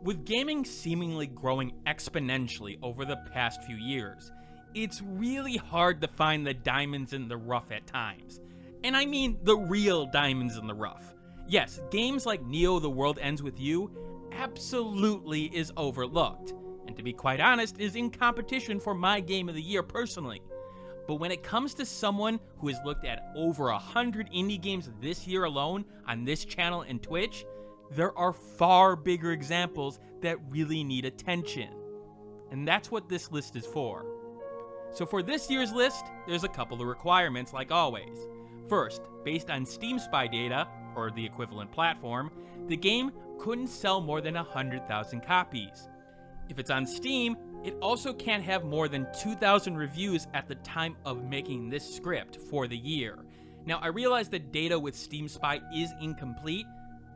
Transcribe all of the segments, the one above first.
With gaming seemingly growing exponentially over the past few years, it's really hard to find the diamonds in the rough at times. And I mean the real diamonds in the rough. Yes, games like Neo The World Ends With You absolutely is overlooked, and to be quite honest, is in competition for my game of the year personally. But when it comes to someone who has looked at over 100 indie games this year alone on this channel and Twitch, there are far bigger examples that really need attention. And that's what this list is for. So for this year's list, there's a couple of requirements like always. First, based on Steam Spy data, or the equivalent platform, the game couldn't sell more than 100,000 copies. If it's on Steam, it also can't have more than 2,000 reviews at the time of making this script for the year. Now, I realize that data with Steam Spy is incomplete,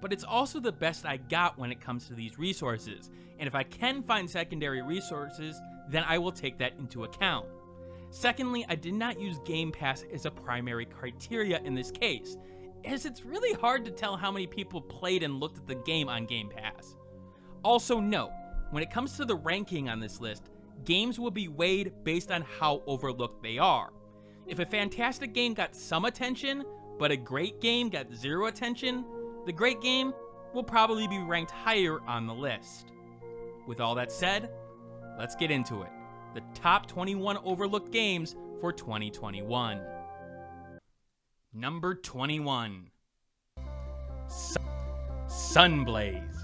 but it's also the best I got when it comes to these resources, and if I can find secondary resources, then I will take that into account. Secondly, I did not use Game Pass as a primary criteria in this case, as it's really hard to tell how many people played and looked at the game on Game Pass. Also note, when it comes to the ranking on this list, games will be weighed based on how overlooked they are. If a fantastic game got some attention, but a great game got zero attention, the great game will probably be ranked higher on the list. With all that said, let's get into it. The top 21 overlooked games for 2021. Number 21. Sunblaze.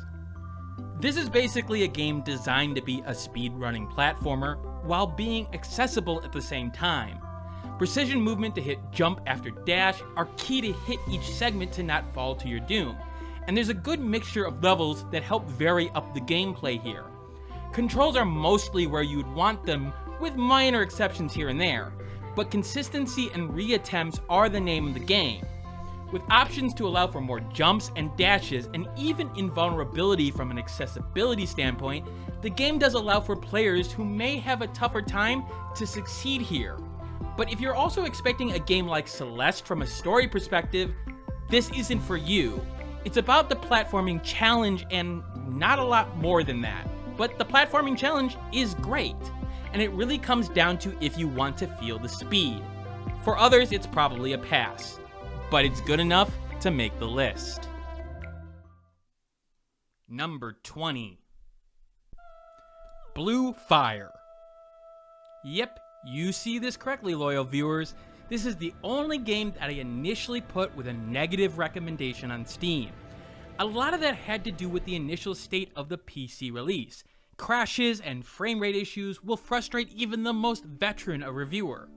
This is basically a game designed to be a speedrunning platformer while being accessible at the same time. Precision movement to hit jump after dash are key to hit each segment to not fall to your doom, and there's a good mixture of levels that help vary up the gameplay here. Controls are mostly where you'd want them, with minor exceptions here and there, but consistency and re-attempts are the name of the game. With options to allow for more jumps and dashes and even invulnerability from an accessibility standpoint, the game does allow for players who may have a tougher time to succeed here. But if you're also expecting a game like Celeste from a story perspective, this isn't for you. It's about the platforming challenge and not a lot more than that. But the platforming challenge is great, and it really comes down to if you want to feel the speed. For others, it's probably a pass, but it's good enough to make the list. Number 20. Blue Fire. Yep, you see this correctly, loyal viewers. This is the only game that I initially put with a negative recommendation on Steam. A lot of that had to do with the initial state of the PC release. Crashes and frame rate issues will frustrate even the most veteran a reviewer.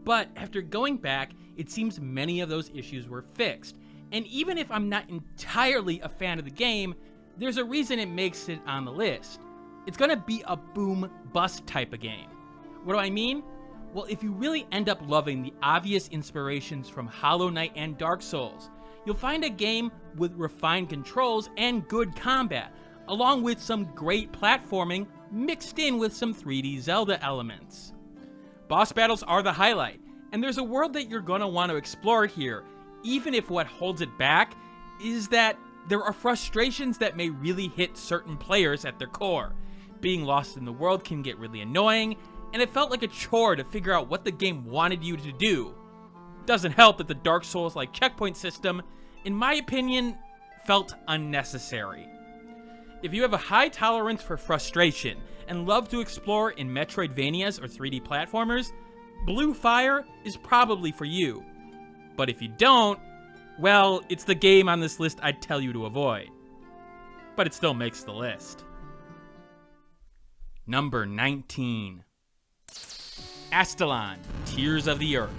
But after going back, it seems many of those issues were fixed. And even if I'm not entirely a fan of the game, there's a reason it makes it on the list. It's gonna be a boom-bust type of game. What do I mean? Well, if you really end up loving the obvious inspirations from Hollow Knight and Dark Souls, you'll find a game with refined controls and good combat, along with some great platforming mixed in with some 3D Zelda elements. Boss battles are the highlight, and there's a world that you're going to want to explore here, even if what holds it back is that there are frustrations that may really hit certain players at their core. Being lost in the world can get really annoying, and it felt like a chore to figure out what the game wanted you to do. Doesn't help that the Dark Souls-like checkpoint system, in my opinion, felt unnecessary. If you have a high tolerance for frustration and love to explore in Metroidvanias or 3D platformers, Blue Fire is probably for you. But if you don't, well, it's the game on this list I'd tell you to avoid. But it still makes the list. Number 19. Astalon, Tears of the Earth.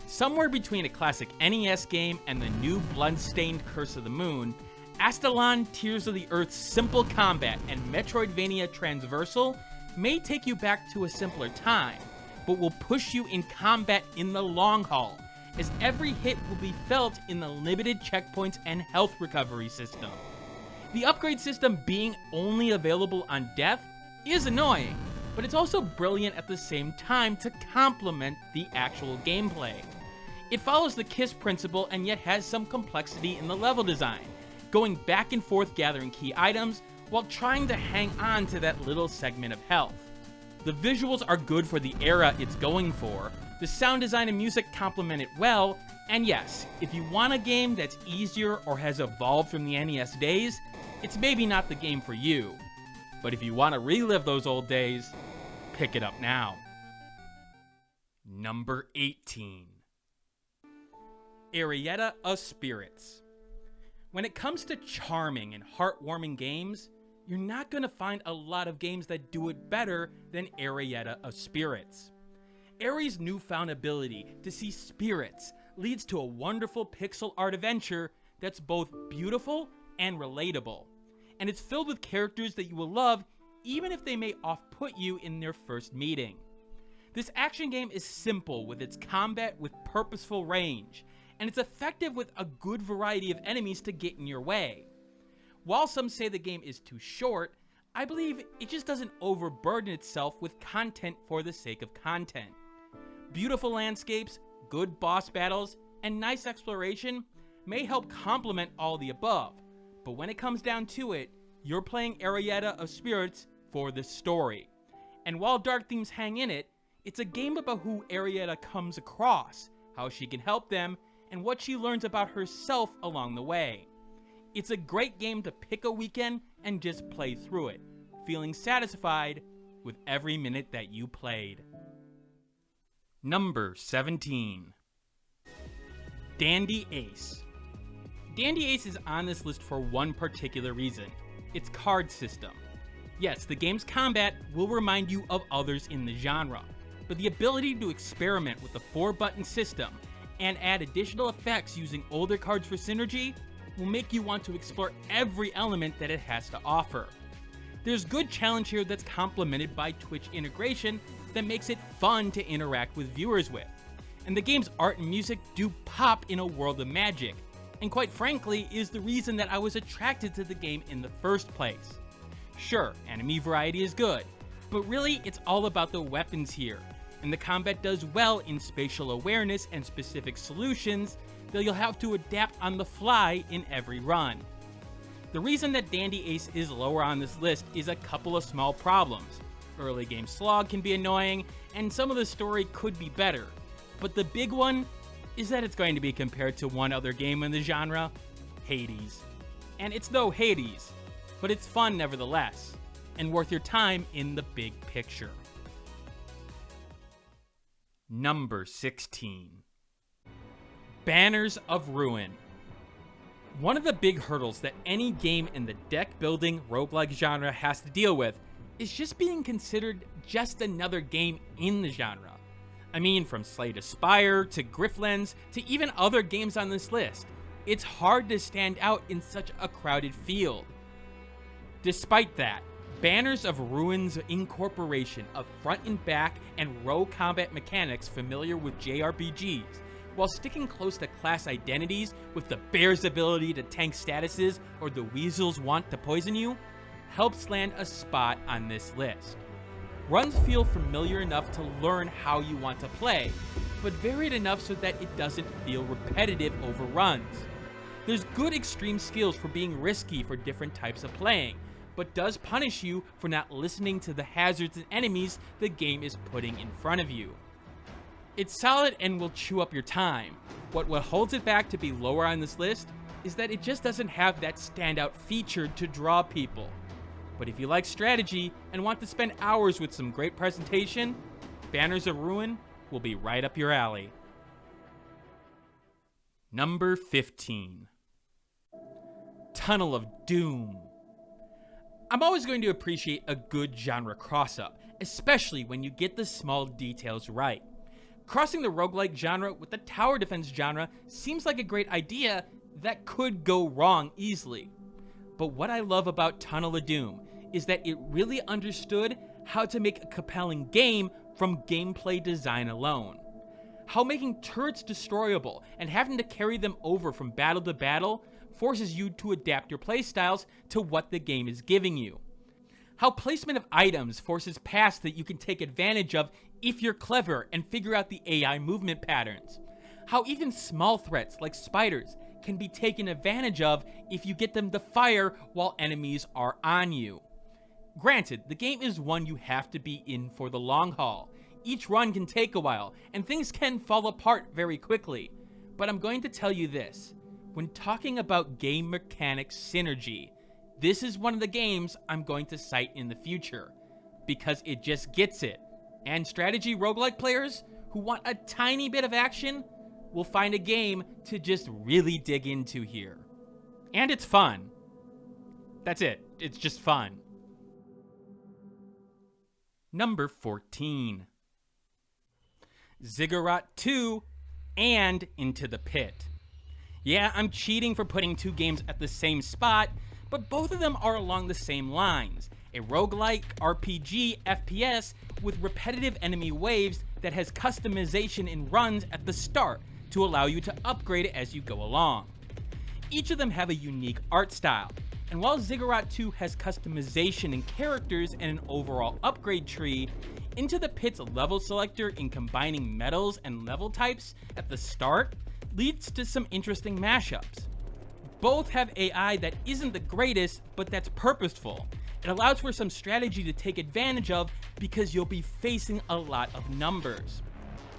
Somewhere between a classic NES game and the new blood-stained Curse of the Moon, Astalon Tears of the Earth's simple combat and Metroidvania transversal may take you back to a simpler time, but will push you in combat in the long haul, as every hit will be felt in the limited checkpoints and health recovery system. The upgrade system being only available on death is annoying, but it's also brilliant at the same time to complement the actual gameplay. It follows the KISS principle and yet has some complexity in the level design, going back and forth gathering key items, while trying to hang on to that little segment of health. The visuals are good for the era it's going for, the sound design and music complement it well, and yes, if you want a game that's easier or has evolved from the NES days, it's maybe not the game for you. But if you want to relive those old days, pick it up now. Number 18. Arietta of Spirits. When it comes to charming and heartwarming games, you're not going to find a lot of games that do it better than Arietta of Spirits. Ari's newfound ability to see spirits leads to a wonderful pixel art adventure that's both beautiful and relatable, and it's filled with characters that you will love even if they may off-put you in their first meeting. This action game is simple with its combat with purposeful range, and it's effective with a good variety of enemies to get in your way. While some say the game is too short, I believe it just doesn't overburden itself with content for the sake of content. Beautiful landscapes, good boss battles, and nice exploration may help complement all the above, but when it comes down to it, you're playing Arietta of Spirits for the story. And while dark themes hang in it, it's a game about who Arietta comes across, how she can help them, and what she learns about herself along the way. It's a great game to pick a weekend and just play through it, feeling satisfied with every minute that you played. Number 17. Dandy Ace. Dandy Ace is on this list for one particular reason: its card system. Yes, the game's combat will remind you of others in the genre, but the ability to experiment with the 4-button system and add additional effects using older cards for synergy will make you want to explore every element that it has to offer. There's good challenge here that's complemented by Twitch integration that makes it fun to interact with viewers with. And the game's art and music do pop in a world of magic, and quite frankly is the reason that I was attracted to the game in the first place. Sure, enemy variety is good, but really it's all about the weapons here, and the combat does well in spatial awareness and specific solutions that you'll have to adapt on the fly in every run. The reason that Dandy Ace is lower on this list is a couple of small problems. Early game slog can be annoying, and some of the story could be better. But the big one is that it's going to be compared to one other game in the genre, Hades. And it's no Hades, but it's fun nevertheless, and worth your time in the big picture. Number 16. Banners of Ruin. One of the big hurdles that any game in the deck-building roguelike genre has to deal with is just being considered just another game in the genre. I mean, from Slay to Spire to Griftlands to even other games on this list, it's hard to stand out in such a crowded field. Despite that, Banners of Ruin's incorporation of front and back and row combat mechanics familiar with JRPGs, while sticking close to class identities with the bear's ability to tank statuses or the weasel's want to poison you, helps land a spot on this list. Runs feel familiar enough to learn how you want to play, but varied enough so that it doesn't feel repetitive over runs. There's good extreme skills for being risky for different types of playing, but does punish you for not listening to the hazards and enemies the game is putting in front of you. It's solid and will chew up your time. What holds it back to be lower on this list is that it just doesn't have that standout feature to draw people. But if you like strategy and want to spend hours with some great presentation, Banners of Ruin will be right up your alley. Number 15. Tunnel of Doom. I'm always going to appreciate a good genre cross-up, especially when you get the small details right. Crossing the roguelike genre with the tower defense genre seems like a great idea that could go wrong easily. But what I love about Tunnel of Doom is that it really understood how to make a compelling game from gameplay design alone. How making turrets destroyable and having to carry them over from battle to battle forces you to adapt your playstyles to what the game is giving you. How placement of items forces paths that you can take advantage of if you're clever and figure out the AI movement patterns. How even small threats like spiders can be taken advantage of if you get them to fire while enemies are on you. Granted, the game is one you have to be in for the long haul. Each run can take a while, and things can fall apart very quickly. But I'm going to tell you this. When talking about game mechanics synergy, this is one of the games I'm going to cite in the future, because it just gets it. And strategy roguelike players who want a tiny bit of action will find a game to just really dig into here. And it's fun. That's it. It's just fun. Number 14. Ziggurat 2 and Into the Pit. Yeah, I'm cheating for putting two games at the same spot, but both of them are along the same lines. A roguelike RPG FPS with repetitive enemy waves that has customization in runs at the start to allow you to upgrade it as you go along. Each of them have a unique art style, and while Ziggurat 2 has customization in characters and an overall upgrade tree, Into the Pit's level selector in combining metals and level types at the start leads to some interesting mashups. Both have AI that isn't the greatest, but that's purposeful. It allows for some strategy to take advantage of because you'll be facing a lot of numbers.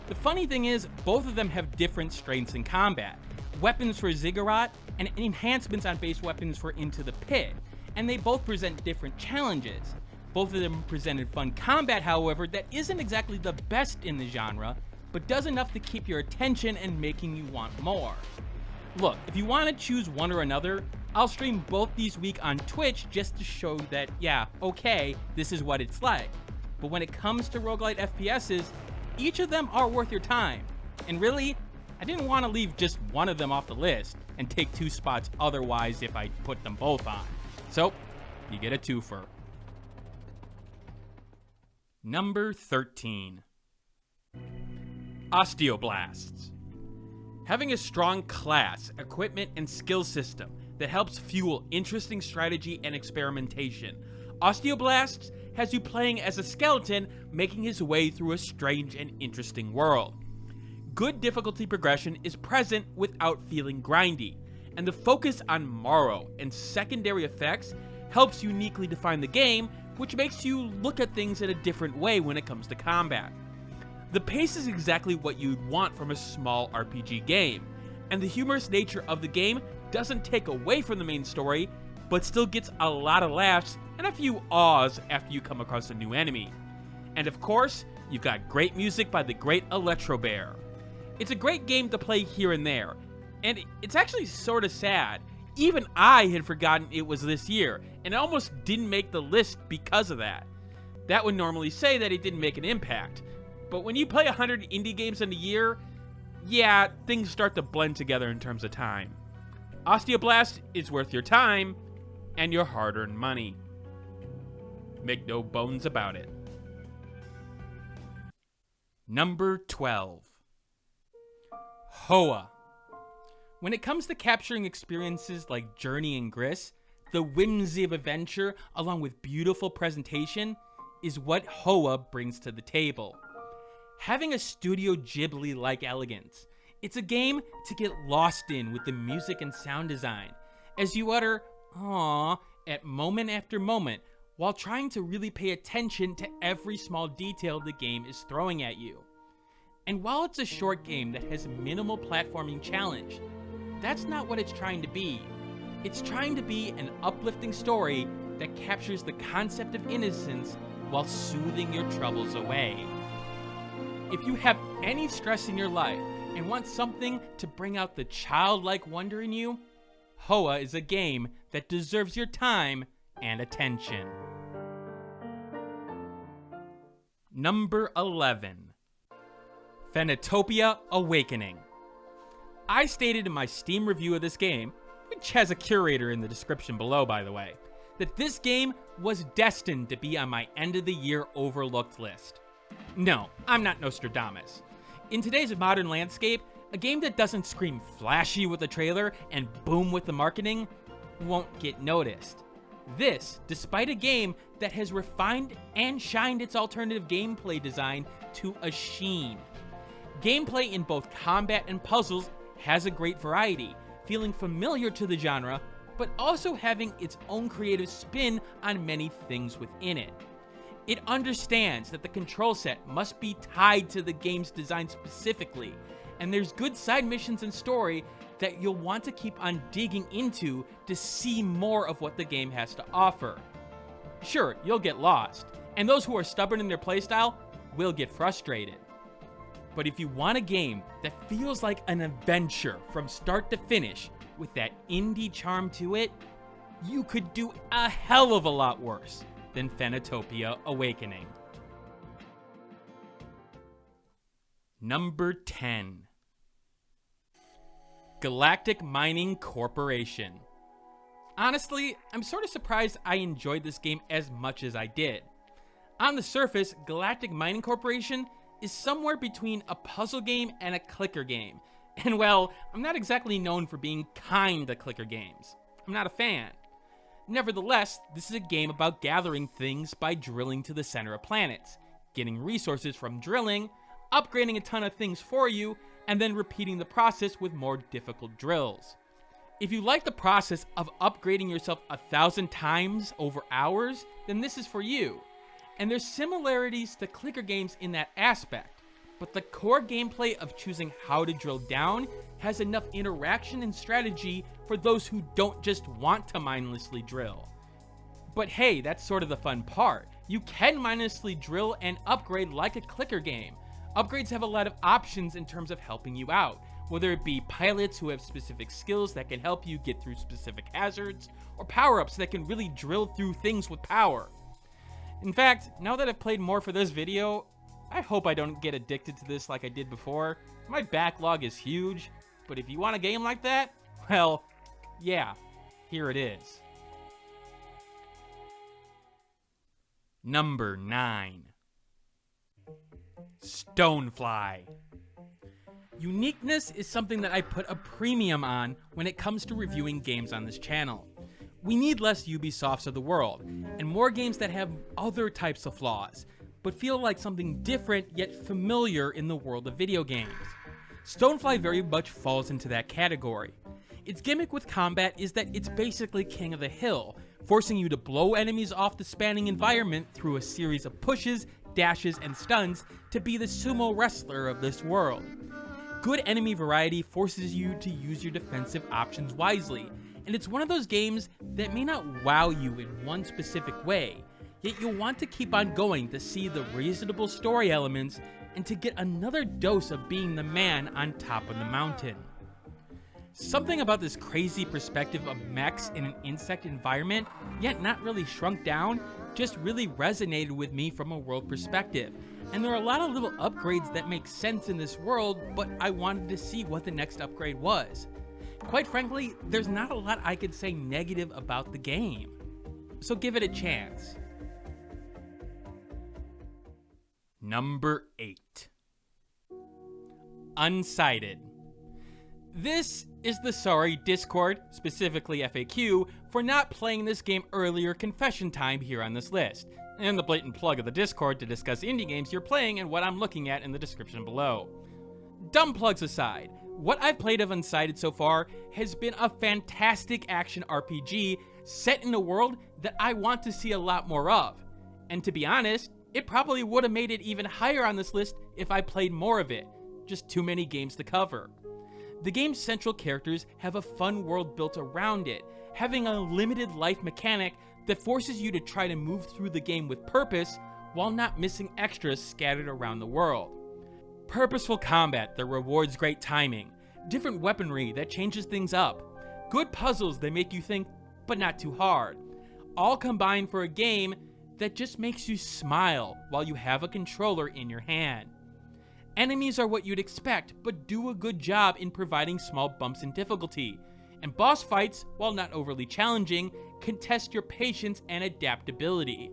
The funny thing is, both of them have different strengths in combat. Weapons for Ziggurat and enhancements on base weapons for Into the Pit, and they both present different challenges. Both of them presented fun combat, however, that isn't exactly the best in the genre, but does enough to keep your attention and making you want more. Look, if you want to choose one or another, I'll stream both these week on Twitch just to show that, yeah, okay, this is what it's like. But when it comes to roguelite FPSs, each of them are worth your time. And really, I didn't want to leave just one of them off the list and take two spots otherwise if I put them both on. So, you get a twofer. Number 13. Osteoblasts. Having a strong class, equipment, and skill system that helps fuel interesting strategy and experimentation, Osteoblasts has you playing as a skeleton making his way through a strange and interesting world. Good difficulty progression is present without feeling grindy, and the focus on morrow and secondary effects helps uniquely define the game, which makes you look at things in a different way when it comes to combat. The pace is exactly what you'd want from a small RPG game, and the humorous nature of the game doesn't take away from the main story, but still gets a lot of laughs and a few awes after you come across a new enemy. And of course, you've got great music by the great Electro Bear. It's a great game to play here and there, and it's actually sort of sad. Even I had forgotten it was this year, and it almost didn't make the list because of that. That would normally say that it didn't make an impact, but when you play 100 indie games in a year, yeah, things start to blend together in terms of time. Osteoblast is worth your time and your hard-earned money. Make no bones about it. Number 12. Hoa. When it comes to capturing experiences like Journey and Gris, the whimsy of adventure along with beautiful presentation is what Hoa brings to the table. Having a Studio Ghibli-like elegance, it's a game to get lost in with the music and sound design, as you utter "aww" at moment after moment, while trying to really pay attention to every small detail the game is throwing at you. And while it's a short game that has minimal platforming challenge, that's not what it's trying to be. It's trying to be an uplifting story that captures the concept of innocence while soothing your troubles away. If you have any stress in your life and want something to bring out the childlike wonder in you, Hoa is a game that deserves your time and attention. Number 11. Phoentopia Awakening. I stated in my Steam review of this game, which has a curator in the description below by the way, that this game was destined to be on my end of the year overlooked list. No, I'm not Nostradamus. In today's modern landscape, a game that doesn't scream flashy with the trailer and boom with the marketing won't get noticed. This, despite a game that has refined and shined its alternative gameplay design to a sheen. Gameplay in both combat and puzzles has a great variety, feeling familiar to the genre, but also having its own creative spin on many things within it. It understands that the control set must be tied to the game's design specifically, and there's good side missions and story that you'll want to keep on digging into to see more of what the game has to offer. Sure, you'll get lost, and those who are stubborn in their playstyle will get frustrated. But if you want a game that feels like an adventure from start to finish with that indie charm to it, you could do a hell of a lot worse than Phoentopia Awakening. Number 10. Galactic Mining Corporation. Honestly, I'm sort of surprised I enjoyed this game as much as I did. On the surface, Galactic Mining Corporation is somewhere between a puzzle game and a clicker game. And well, I'm not exactly known for being kind to clicker games. I'm not a fan. Nevertheless, this is a game about gathering things by drilling to the center of planets, getting resources from drilling, upgrading a ton of things for you, and then repeating the process with more difficult drills. If you like the process of upgrading yourself 1,000 times over hours, then this is for you. And there's similarities to clicker games in that aspect, but the core gameplay of choosing how to drill down has enough interaction and strategy for those who don't just want to mindlessly drill. But hey, that's sort of the fun part. You can mindlessly drill and upgrade like a clicker game. Upgrades have a lot of options in terms of helping you out, whether it be pilots who have specific skills that can help you get through specific hazards, or power-ups that can really drill through things with power. In fact, now that I've played more for this video, I hope I don't get addicted to this like I did before. My backlog is huge, but if you want a game like that, well, yeah, here it is. Number 9. Stonefly. Uniqueness is something that I put a premium on when it comes to reviewing games on this channel. We need less Ubisofts of the world, and more games that have other types of flaws, but feel like something different yet familiar in the world of video games. Stonefly very much falls into that category. Its gimmick with combat is that it's basically King of the Hill, forcing you to blow enemies off the spanning environment through a series of pushes, dashes, and stuns to be the sumo wrestler of this world. Good enemy variety forces you to use your defensive options wisely, and it's one of those games that may not wow you in one specific way, yet you'll want to keep on going to see the reasonable story elements and to get another dose of being the man on top of the mountain. Something about this crazy perspective of mechs in an insect environment, yet not really shrunk down, just really resonated with me from a world perspective. And there are a lot of little upgrades that make sense in this world, but I wanted to see what the next upgrade was. Quite frankly, there's not a lot I could say negative about the game. So give it a chance. Number 8. Unsighted. This is the sorry Discord, specifically FAQ, for not playing this game earlier confession time here on this list, and the blatant plug of the Discord to discuss indie games you're playing and what I'm looking at in the description below. Dumb plugs aside, what I've played of Unsighted so far has been a fantastic action RPG set in a world that I want to see a lot more of. And to be honest, it probably would have made it even higher on this list if I played more of it. Just too many games to cover. The game's central characters have a fun world built around it, having a limited life mechanic that forces you to try to move through the game with purpose while not missing extras scattered around the world. Purposeful combat that rewards great timing, different weaponry that changes things up, good puzzles that make you think, but not too hard, all combined for a game that just makes you smile while you have a controller in your hand. Enemies are what you'd expect, but do a good job in providing small bumps in difficulty, and boss fights, while not overly challenging, can test your patience and adaptability.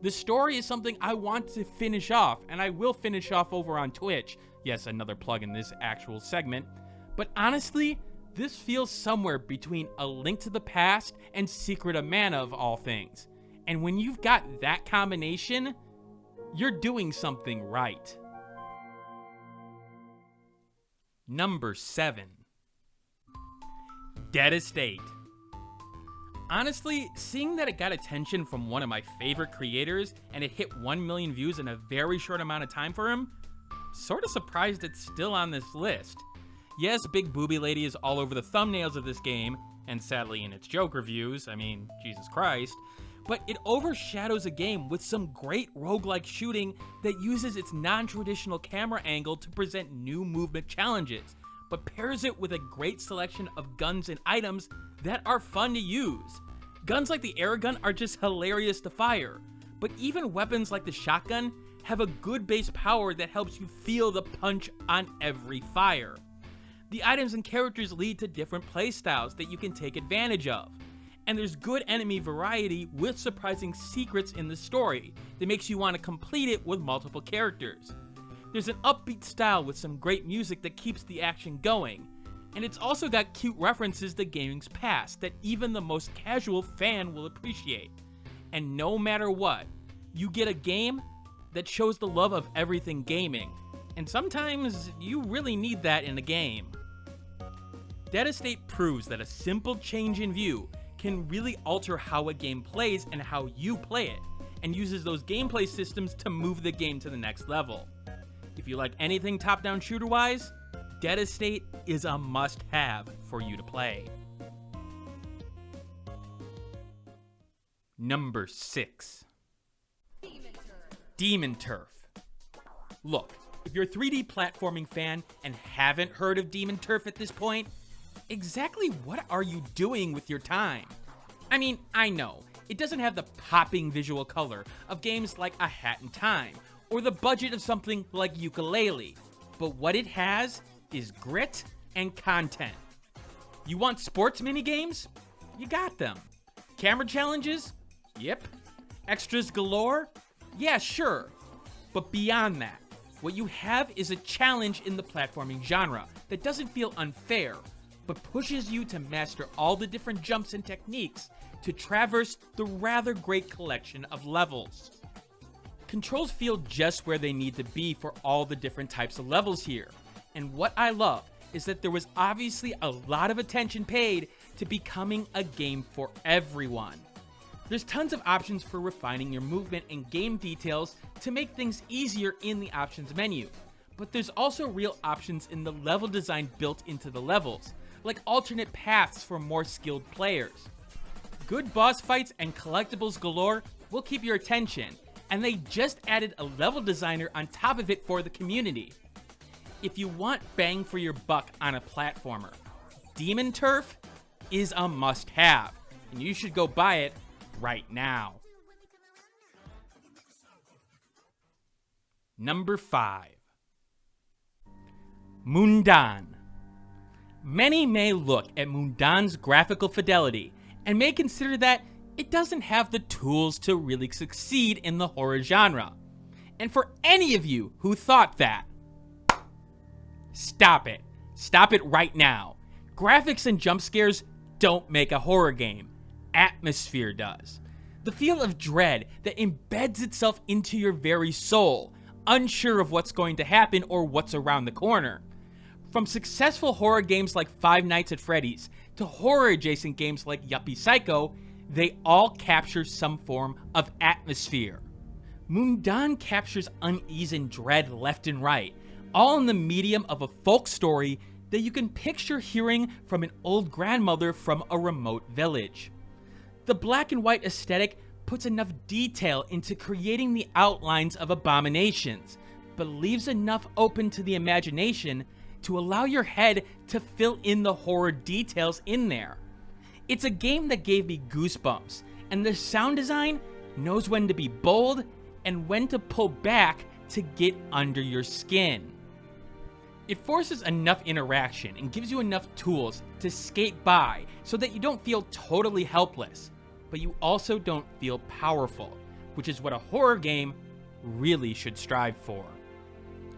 The story is something I want to finish off, and I will finish off over on Twitch. Yes, another plug in this actual segment. But honestly, this feels somewhere between A Link to the Past and Secret of Mana of all things. And when you've got that combination, you're doing something right. Number 7. Dead Estate. Honestly, seeing that it got attention from one of my favorite creators and it hit 1 million views in a very short amount of time for him, sort of surprised it's still on this list. Yes, Big Booby Lady is all over the thumbnails of this game, and sadly in its joke reviews, I mean, Jesus Christ, but it overshadows a game with some great roguelike shooting that uses its non-traditional camera angle to present new movement challenges, but pairs it with a great selection of guns and items that are fun to use. Guns like the air gun are just hilarious to fire, but even weapons like the shotgun have a good base power that helps you feel the punch on every fire. The items and characters lead to different playstyles that you can take advantage of, and there's good enemy variety with surprising secrets in the story that makes you want to complete it with multiple characters. There's an upbeat style with some great music that keeps the action going, and it's also got cute references to gaming's past that even the most casual fan will appreciate. And no matter what, you get a game that shows the love of everything gaming, and sometimes you really need that in a game. Dead Estate proves that a simple change in view can really alter how a game plays and how you play it, and uses those gameplay systems to move the game to the next level. If you like anything top-down shooter-wise, Dead Estate is a must-have for you to play. Number 6. Demon Turf. Look, if you're a 3D platforming fan and haven't heard of Demon Turf at this point, exactly what are you doing with your time? I mean, I know, it doesn't have the popping visual color of games like A Hat in Time, or the budget of something like Yooka-Laylee, but what it has is grit and content. You want sports minigames? You got them. Camera challenges? Yep. Extras galore? Yeah, sure. But beyond that, what you have is a challenge in the platforming genre that doesn't feel unfair, but pushes you to master all the different jumps and techniques to traverse the rather great collection of levels. Controls feel just where they need to be for all the different types of levels here, and what I love is that there was obviously a lot of attention paid to becoming a game for everyone. There's tons of options for refining your movement and game details to make things easier in the options menu, but there's also real options in the level design built into the levels, like alternate paths for more skilled players. Good boss fights and collectibles galore will keep your attention, and they just added a level designer on top of it for the community. If you want bang for your buck on a platformer, Demon Turf is a must-have, and you should go buy it right now. Number 5. Mundaun. Many may look at Mundaun's graphical fidelity and may consider that it doesn't have the tools to really succeed in the horror genre. And for any of you who thought that, stop it. Stop it right now. Graphics and jump scares don't make a horror game. Atmosphere does. The feel of dread that embeds itself into your very soul, unsure of what's going to happen or what's around the corner. From successful horror games like Five Nights at Freddy's to horror-adjacent games like Yuppie Psycho, they all capture some form of atmosphere. Mundaun captures unease and dread left and right, all in the medium of a folk story that you can picture hearing from an old grandmother from a remote village. The black and white aesthetic puts enough detail into creating the outlines of abominations, but leaves enough open to the imagination to allow your head to fill in the horror details in there. It's a game that gave me goosebumps, and the sound design knows when to be bold and when to pull back to get under your skin. It forces enough interaction and gives you enough tools to skate by so that you don't feel totally helpless, but you also don't feel powerful, which is what a horror game really should strive for.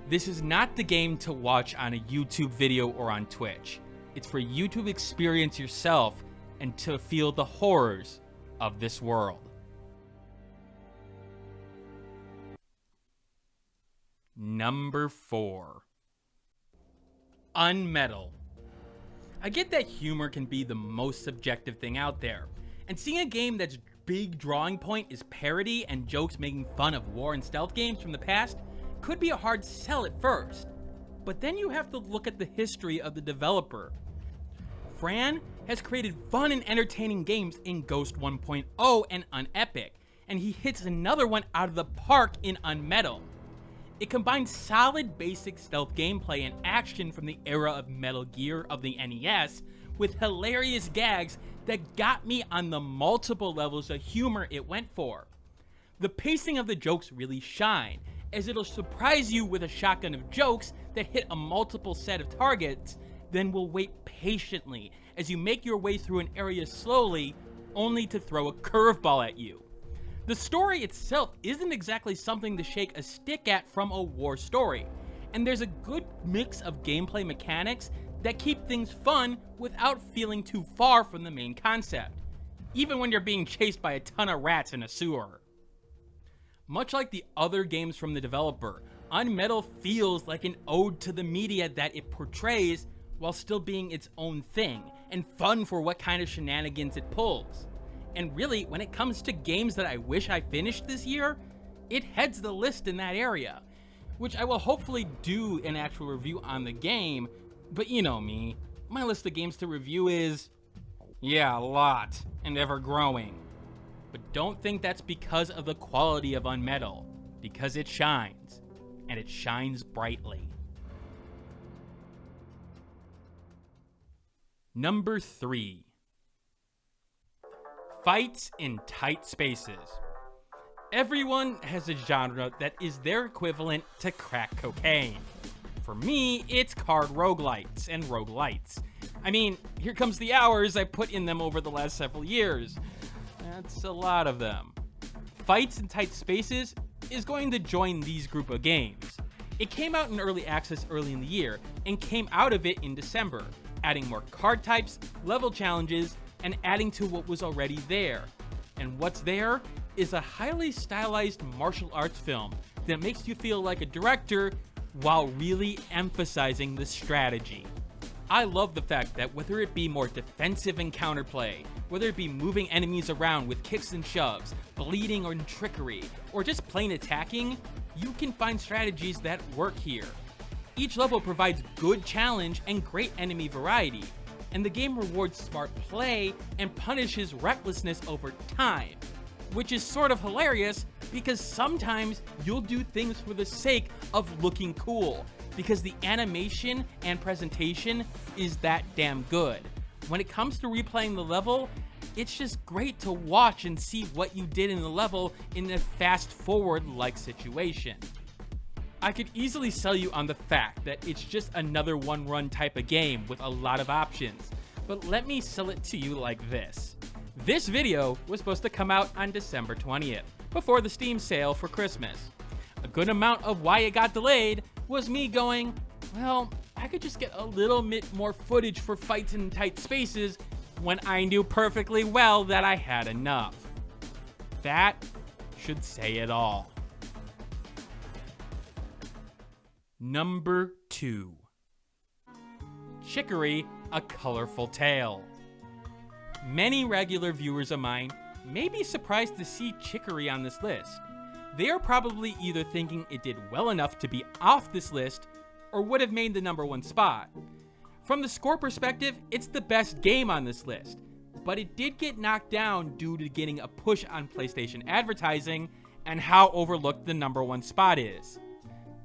This is not the game to watch on a YouTube video or on Twitch. It's for you to experience yourself and to feel the horrors of this world. Number 4. Unmetal. I get that humor can be the most subjective thing out there, and seeing a game that's big drawing point is parody and jokes making fun of war and stealth games from the past could be a hard sell at first. But then you have to look at the history of the developer. Fran has created fun and entertaining games in Ghost 1.0 and Unepic, and he hits another one out of the park in Unmetal. It combines solid basic stealth gameplay and action from the era of Metal Gear of the NES with hilarious gags that got me on the multiple levels of humor it went for. The pacing of the jokes really shine, as it'll surprise you with a shotgun of jokes that hit a multiple set of targets, then will wait patiently as you make your way through an area slowly, only to throw a curveball at you. The story itself isn't exactly something to shake a stick at from a war story, and there's a good mix of gameplay mechanics that keep things fun without feeling too far from the main concept, even when you're being chased by a ton of rats in a sewer. Much like the other games from the developer, Unmetal feels like an ode to the media that it portrays while still being its own thing, and fun for what kind of shenanigans it pulls. And really, when it comes to games that I wish I finished this year, it heads the list in that area, which I will hopefully do an actual review on the game, but you know me, my list of games to review is, yeah, a lot, and ever growing. But don't think that's because of the quality of Unmetal, because it shines, and it shines brightly. Number 3. Fights in tight spaces. Everyone has a genre that is their equivalent to crack cocaine. For me, it's card roguelites and roguelites. I mean, here comes the hours I put in them over the last several years. That's a lot of them. Fights in Tight Spaces is going to join these group of games. It came out in early access early in the year, and came out of it in December, adding more card types, level challenges, and adding to what was already there. And what's there is a highly stylized martial arts film that makes you feel like a director while really emphasizing the strategy. I love the fact that whether it be more defensive and counterplay, whether it be moving enemies around with kicks and shoves, bleeding or trickery, or just plain attacking, you can find strategies that work here. Each level provides good challenge and great enemy variety, and the game rewards smart play and punishes recklessness over time, which is sort of hilarious because sometimes you'll do things for the sake of looking cool, because the animation and presentation is that damn good. When it comes to replaying the level, it's just great to watch and see what you did in the level in a fast forward like situation. I could easily sell you on the fact that it's just another one run type of game with a lot of options, but let me sell it to you like this. This video was supposed to come out on December 20th, before the Steam sale for Christmas. A good amount of why it got delayed was me going, well, I could just get a little bit more footage for fights in tight spaces when I knew perfectly well that I had enough. That should say it all. Number 2. Chicory, A Colorful Tale. Many regular viewers of mine may be surprised to see Chicory on this list. They are probably either thinking it did well enough to be off this list, or would have made the number 1 spot. From the score perspective, it's the best game on this list, but it did get knocked down due to getting a push on PlayStation advertising and how overlooked the number 1 spot is.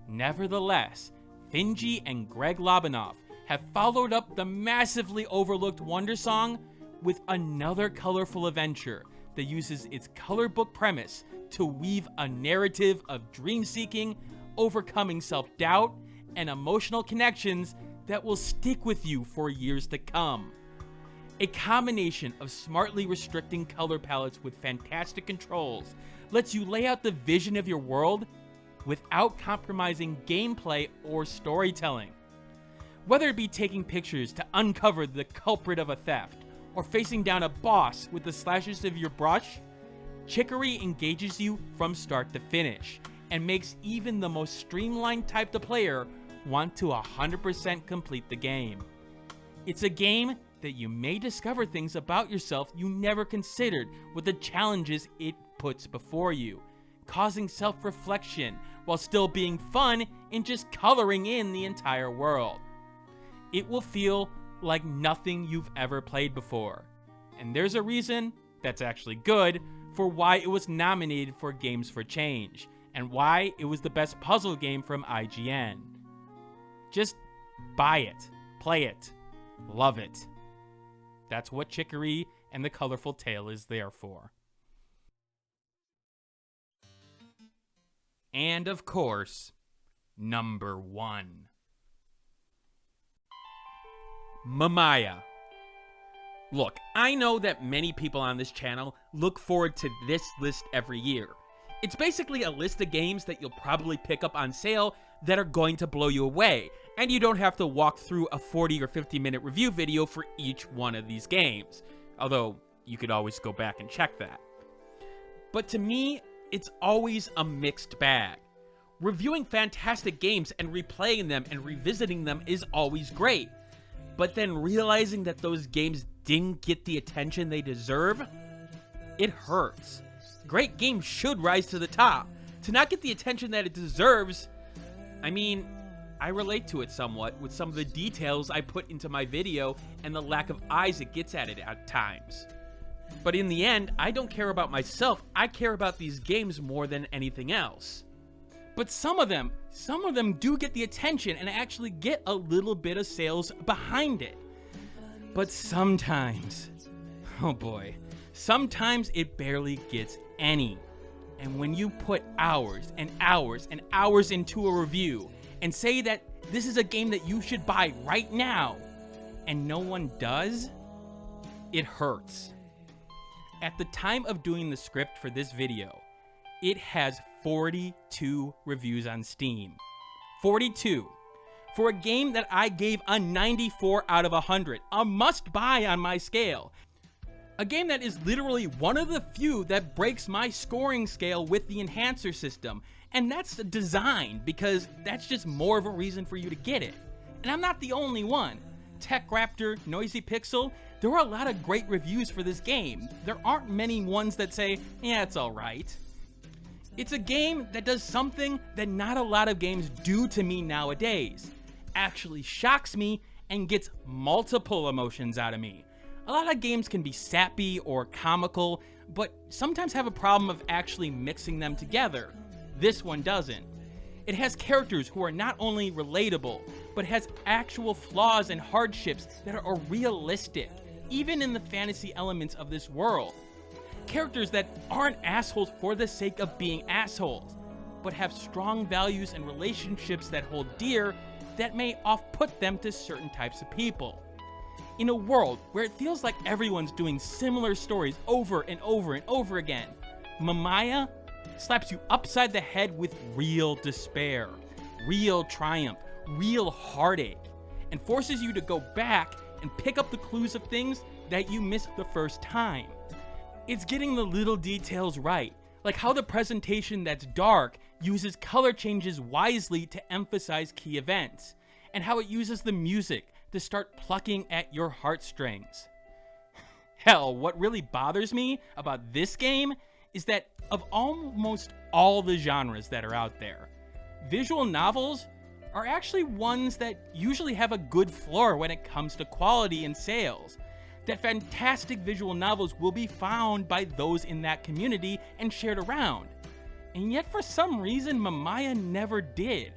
Nevertheless, Finji and Greg Lobanoff have followed up the massively overlooked Wonder Song with another colorful adventure that uses its color book premise to weave a narrative of dream-seeking, overcoming self-doubt, and emotional connections that will stick with you for years to come. A combination of smartly restricting color palettes with fantastic controls lets you lay out the vision of your world without compromising gameplay or storytelling. Whether it be taking pictures to uncover the culprit of a theft, or facing down a boss with the slashes of your brush, Chicory engages you from start to finish, and makes even the most streamlined type of player want to 100% complete the game. It's a game that you may discover things about yourself you never considered with the challenges it puts before you, causing self-reflection while still being fun and just coloring in the entire world. It will feel like nothing you've ever played before, and there's a reason that's actually good for why it was nominated for Games for Change, and why it was the best puzzle game from IGN. Just buy it, play it, love it. That's what Chicory and the Colorful Tale is there for. And of course, number 1. Mamiya. Look, I know that many people on this channel look forward to this list every year. It's basically a list of games that you'll probably pick up on sale that are going to blow you away, and you don't have to walk through a 40 or 50 minute review video for each one of these games, although you could always go back and check that. But to me, it's always a mixed bag. Reviewing fantastic games and replaying them and revisiting them is always great, but then realizing that those games didn't get the attention they deserve, it hurts. Great games should rise to the top. To not get the attention that it deserves, I mean, I relate to it somewhat with some of the details I put into my video and the lack of eyes it gets at it at times. But in the end, I don't care about myself, I care about these games more than anything else. But some of them do get the attention and actually get a little bit of sales behind it. But sometimes, oh boy, sometimes it barely gets any. And when you put hours and hours and hours into a review and say that this is a game that you should buy right now, and no one does, it hurts. At the time of doing the script for this video, it has 42 reviews on Steam. 42. For a game that I gave a 94 out of 100, a must-buy on my scale. A game that is literally one of the few that breaks my scoring scale with the enhancer system. And that's the design, because that's just more of a reason for you to get it. And I'm not the only one. Tech Raptor, Noisy Pixel, there are a lot of great reviews for this game. There aren't many ones that say, yeah, it's alright. It's a game that does something that not a lot of games do to me nowadays. Actually shocks me and gets multiple emotions out of me. A lot of games can be sappy or comical, but sometimes have a problem of actually mixing them together. This one doesn't. It has characters who are not only relatable, but has actual flaws and hardships that are realistic, even in the fantasy elements of this world. Characters that aren't assholes for the sake of being assholes, but have strong values and relationships that hold dear that may off-put them to certain types of people. In a world where it feels like everyone's doing similar stories over and over and over again, Mamiya slaps you upside the head with real despair, real triumph, real heartache, and forces you to go back and pick up the clues of things that you missed the first time. It's getting the little details right, like how the presentation that's dark uses color changes wisely to emphasize key events, and how it uses the music to start plucking at your heartstrings. Hell, what really bothers me about this game is that of almost all the genres that are out there, visual novels are actually ones that usually have a good floor when it comes to quality and sales. That fantastic visual novels will be found by those in that community and shared around. And yet for some reason, Mamiya never did.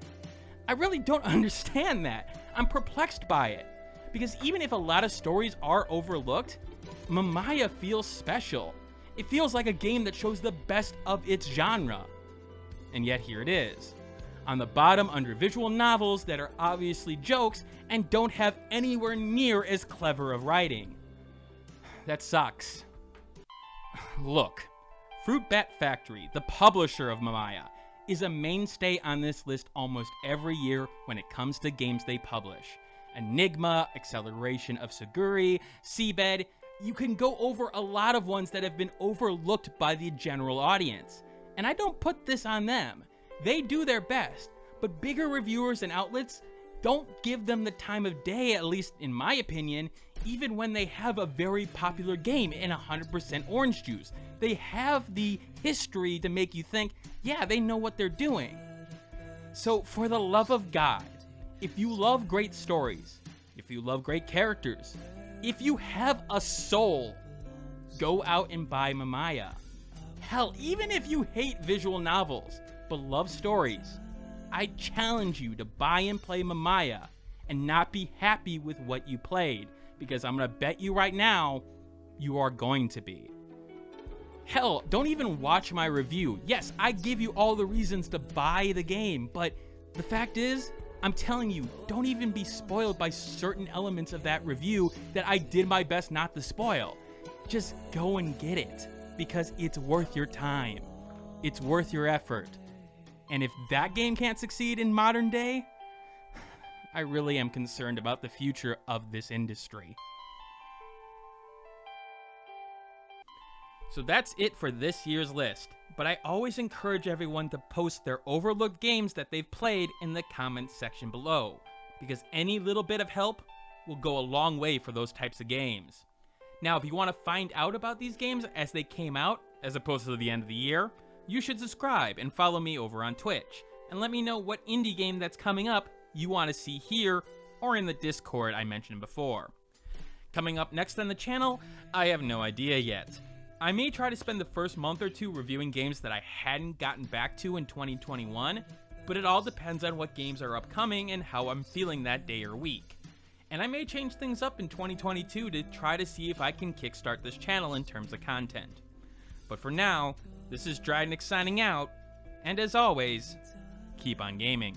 I really don't understand that. I'm perplexed by it. Because even if a lot of stories are overlooked, Mamiya feels special. It feels like a game that shows the best of its genre. And yet here it is. On the bottom under visual novels that are obviously jokes and don't have anywhere near as clever of writing. That sucks. Look, Fruit Bat Factory, the publisher of Mamiya, is a mainstay on this list almost every year when it comes to games they publish. Enigma, Acceleration of Chicory, Seabed, you can go over a lot of ones that have been overlooked by the general audience. And I don't put this on them. They do their best, but bigger reviewers and outlets don't give them the time of day, at least in my opinion, even when they have a very popular game in 100% orange juice. They have the history to make you think, yeah, they know what they're doing. So for the love of God, if you love great stories, if you love great characters, if you have a soul, go out and buy Mamiya. Hell, even if you hate visual novels but love stories, I challenge you to buy and play Mamiya and not be happy with what you played, because I'm gonna bet you right now, you are going to be. Hell, don't even watch my review. Yes, I give you all the reasons to buy the game, but the fact is, I'm telling you, don't even be spoiled by certain elements of that review that I did my best not to spoil. Just go and get it, because it's worth your time. It's worth your effort. And if that game can't succeed in modern day, I really am concerned about the future of this industry. So that's it for this year's list, but I always encourage everyone to post their overlooked games that they've played in the comments section below, because any little bit of help will go a long way for those types of games. Now, if you want to find out about these games as they came out, as opposed to the end of the year, you should subscribe and follow me over on Twitch, and let me know what indie game that's coming up you want to see here or in the Discord I mentioned before. Coming up next on the channel, I have no idea yet. I may try to spend the first month or two reviewing games that I hadn't gotten back to in 2021, but it all depends on what games are upcoming and how I'm feeling that day or week. And I may change things up in 2022 to try to see if I can kickstart this channel in terms of content. But for now, this is Dragnix signing out, and as always, keep on gaming.